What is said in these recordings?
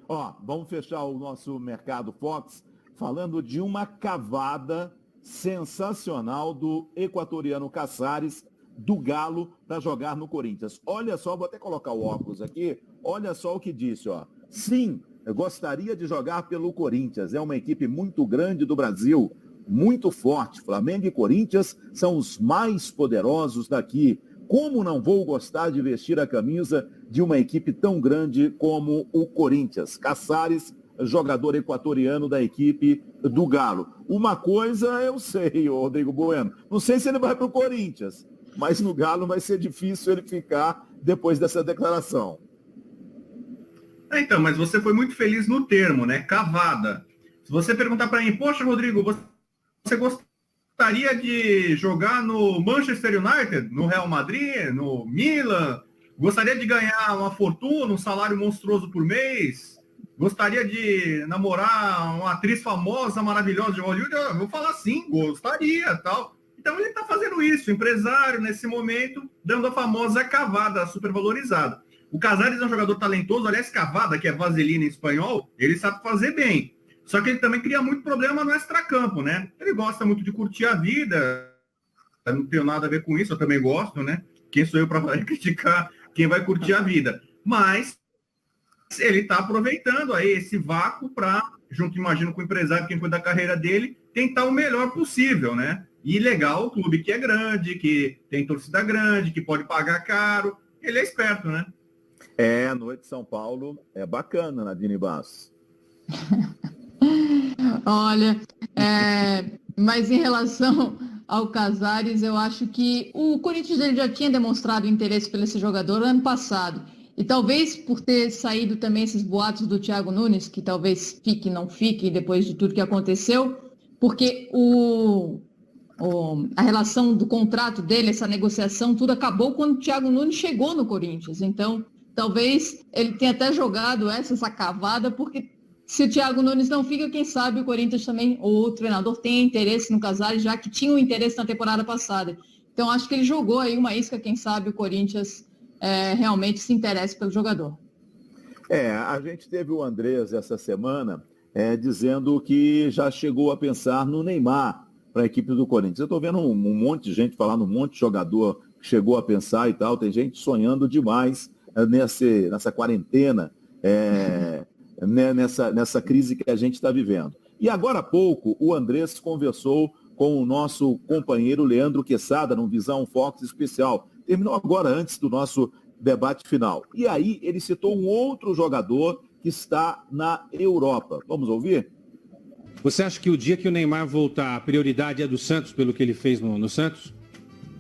Ó, vamos fechar o nosso Mercado Fox falando de uma cavada sensacional do equatoriano Caçares, do Galo, para jogar no Corinthians. Olha só, vou até colocar o óculos aqui, olha só o que disse, ó. Sim, eu gostaria de jogar pelo Corinthians, é uma equipe muito grande do Brasil, muito forte. Flamengo e Corinthians são os mais poderosos daqui. Como não vou gostar de vestir a camisa de uma equipe tão grande como o Corinthians? Caçares, jogador equatoriano da equipe do Galo. Uma coisa eu sei, Rodrigo Bueno, não sei se ele vai para o Corinthians, mas no Galo vai ser difícil ele ficar depois dessa declaração. Então, mas você foi muito feliz no termo, né? Cavada. Se você perguntar para mim, poxa, Rodrigo, você gostaria de jogar no Manchester United, no Real Madrid, no Milan? Gostaria de ganhar uma fortuna, um salário monstruoso por mês? Gostaria de namorar uma atriz famosa, maravilhosa de Hollywood? Eu vou falar sim, gostaria, tal. Então ele está fazendo isso, empresário nesse momento, dando a famosa cavada supervalorizada. O Casares é um jogador talentoso, aliás, cavada, que é vaselina em espanhol, ele sabe fazer bem. Só que ele também cria muito problema no extracampo, né? Ele gosta muito de curtir a vida, não tenho nada a ver com isso, eu também gosto, né? Quem sou eu para criticar quem vai curtir a vida? Mas ele está aproveitando aí esse vácuo para, junto, imagino, com o empresário, quem cuida da carreira dele, tentar o melhor possível, né? E legal, o clube que é grande, que tem torcida grande, que pode pagar caro, ele é esperto, né? É, a noite de São Paulo é bacana, Nadine Bastos. Olha, mas em relação ao Casares, eu acho que o Corinthians ele já tinha demonstrado interesse por esse jogador ano passado. E talvez por ter saído também esses boatos do Thiago Nunes, que talvez fique, não fique, depois de tudo que aconteceu, porque a relação do contrato dele, essa negociação, tudo acabou quando o Thiago Nunes chegou no Corinthians. Então, talvez ele tenha até jogado essa cavada, porque se o Thiago Nunes não fica, quem sabe o Corinthians também, ou o treinador tem interesse no Casares, já que tinha um interesse na temporada passada. Então, acho que ele jogou aí uma isca, quem sabe o Corinthians realmente se interessa pelo jogador. A gente teve o Andrés essa semana dizendo que já chegou a pensar no Neymar para a equipe do Corinthians. Eu estou vendo um monte de gente falando, um monte de jogador que chegou a pensar e tal, tem gente sonhando demais nessa quarentena, nessa crise que a gente está vivendo. E agora há pouco, o Andrés conversou com o nosso companheiro Leandro Quesada, num Visão Fox especial. Terminou agora, antes do nosso debate final. E aí ele citou um outro jogador que está na Europa. Vamos ouvir? Você acha que o dia que o Neymar voltar, a prioridade é do Santos, pelo que ele fez no Santos?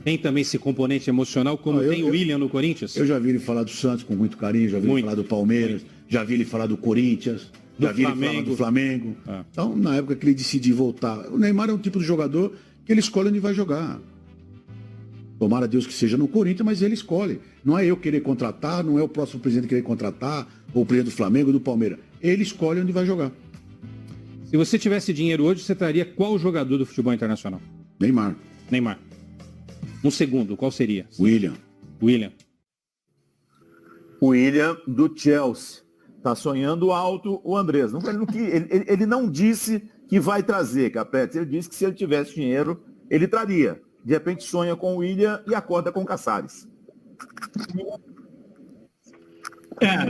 Tem também esse componente emocional, como tem o William no Corinthians? Eu já vi ele falar do Santos com muito carinho, já vi ele falar do Palmeiras, já vi ele falar do Corinthians, já vi ele falar do Flamengo. Então, na época que ele decidiu voltar, o Neymar é um tipo de jogador que ele escolhe onde vai jogar. Tomara Deus que seja no Corinthians, mas ele escolhe. Não é eu querer contratar, não é o próximo presidente querer contratar, ou o presidente do Flamengo ou do Palmeiras. Ele escolhe onde vai jogar. Se você tivesse dinheiro hoje, você traria qual jogador do futebol internacional? Neymar. Um segundo, qual seria? William do Chelsea. Está sonhando alto o Andrés. Ele não disse que vai trazer, Capete. Ele disse que se ele tivesse dinheiro, ele traria. De repente sonha com o William e acorda com o Caçares.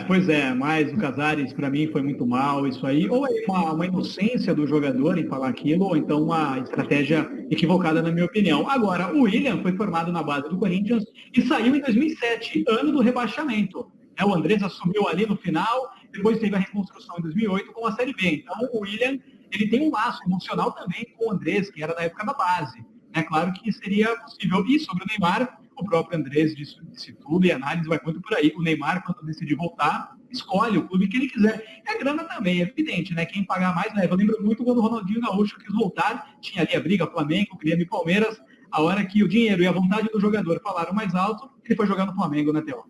Pois é, mas o Casares para mim foi muito mal isso aí, ou é uma inocência do jogador em falar aquilo, ou então uma estratégia equivocada na minha opinião. Agora, o William foi formado na base do Corinthians e saiu em 2007, ano do rebaixamento. O Andrés assumiu ali no final, depois teve a reconstrução em 2008 com a Série B. Então o William, ele tem um laço emocional também com o Andrés, que era da época da base. É claro que seria possível. E sobre o Neymar, o próprio Andrés disse tudo e a análise vai muito por aí. O Neymar, quando decidir voltar, escolhe o clube que ele quiser. E a grana também, é evidente, né? Quem pagar mais leva. Eu lembro muito quando o Ronaldinho Gaúcho quis voltar, tinha ali a briga Flamengo, Grêmio e Palmeiras. A hora que o dinheiro e a vontade do jogador falaram mais alto, ele foi jogar no Flamengo na TO.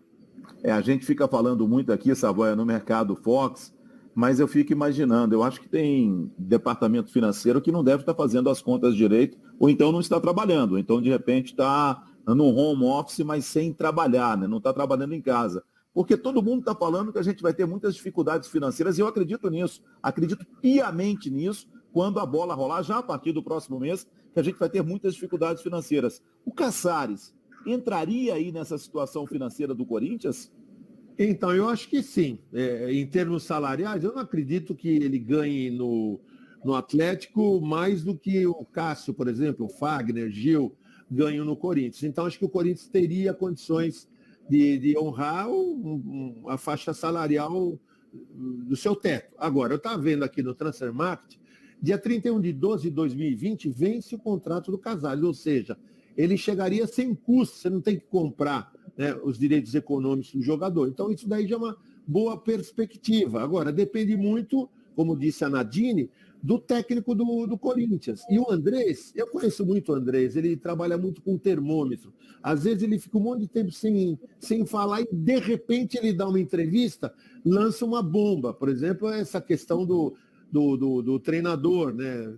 A gente fica falando muito aqui, Savoia, no Mercado Fox, mas eu fico imaginando, eu acho que tem departamento financeiro que não deve estar fazendo as contas direito, ou então não está trabalhando, ou então de repente está no home office, mas sem trabalhar, né? Não está trabalhando em casa. Porque todo mundo está falando que a gente vai ter muitas dificuldades financeiras, e eu acredito nisso, acredito piamente nisso, quando a bola rolar, já a partir do próximo mês, que a gente vai ter muitas dificuldades financeiras. O Casares entraria aí nessa situação financeira do Corinthians? Então, eu acho que sim. Em termos salariais, eu não acredito que ele ganhe no Atlético mais do que o Cássio, por exemplo, o Fagner, Gil, ganham no Corinthians. Então, acho que o Corinthians teria condições de honrar a faixa salarial do seu teto. Agora, eu estava vendo aqui no Transfer Market, dia 31 de 12 de 2020, vence o contrato do Casares, ou seja, ele chegaria sem custo, você não tem que comprar, né, os direitos econômicos do jogador. Então, isso daí já é uma boa perspectiva. Agora, depende muito, como disse a Nadine, do técnico do Corinthians. E o Andrés, eu conheço muito o Andrés, ele trabalha muito com termômetro. Às vezes ele fica um monte de tempo sem falar e, de repente, ele dá uma entrevista, lança uma bomba. Por exemplo, essa questão do treinador, né?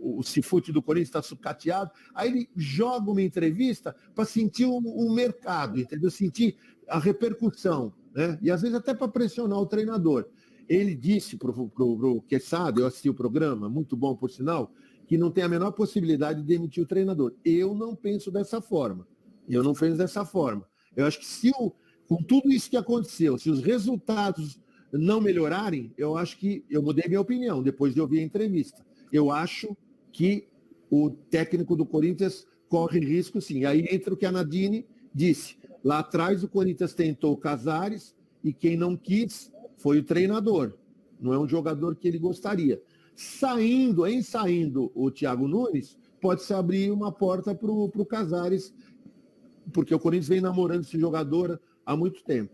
O Cifute do Corinthians está sucateado, aí ele joga uma entrevista para sentir o mercado, entendeu? Sentir a repercussão, né? E às vezes até para pressionar o treinador. Ele disse para o Quesada, eu assisti o programa, muito bom por sinal, que não tem a menor possibilidade de demitir o treinador. Eu não penso dessa forma. Eu acho que com tudo isso que aconteceu, se os resultados não melhorarem, eu acho que eu mudei minha opinião depois de ouvir a entrevista. Eu acho que o técnico do Corinthians corre risco, sim. Aí entra o que a Nadine disse. Lá atrás o Corinthians tentou o Casares e quem não quis foi o treinador. Não é um jogador que ele gostaria. Saindo o Thiago Nunes, pode-se abrir uma porta para o Casares, porque o Corinthians vem namorando esse jogador há muito tempo.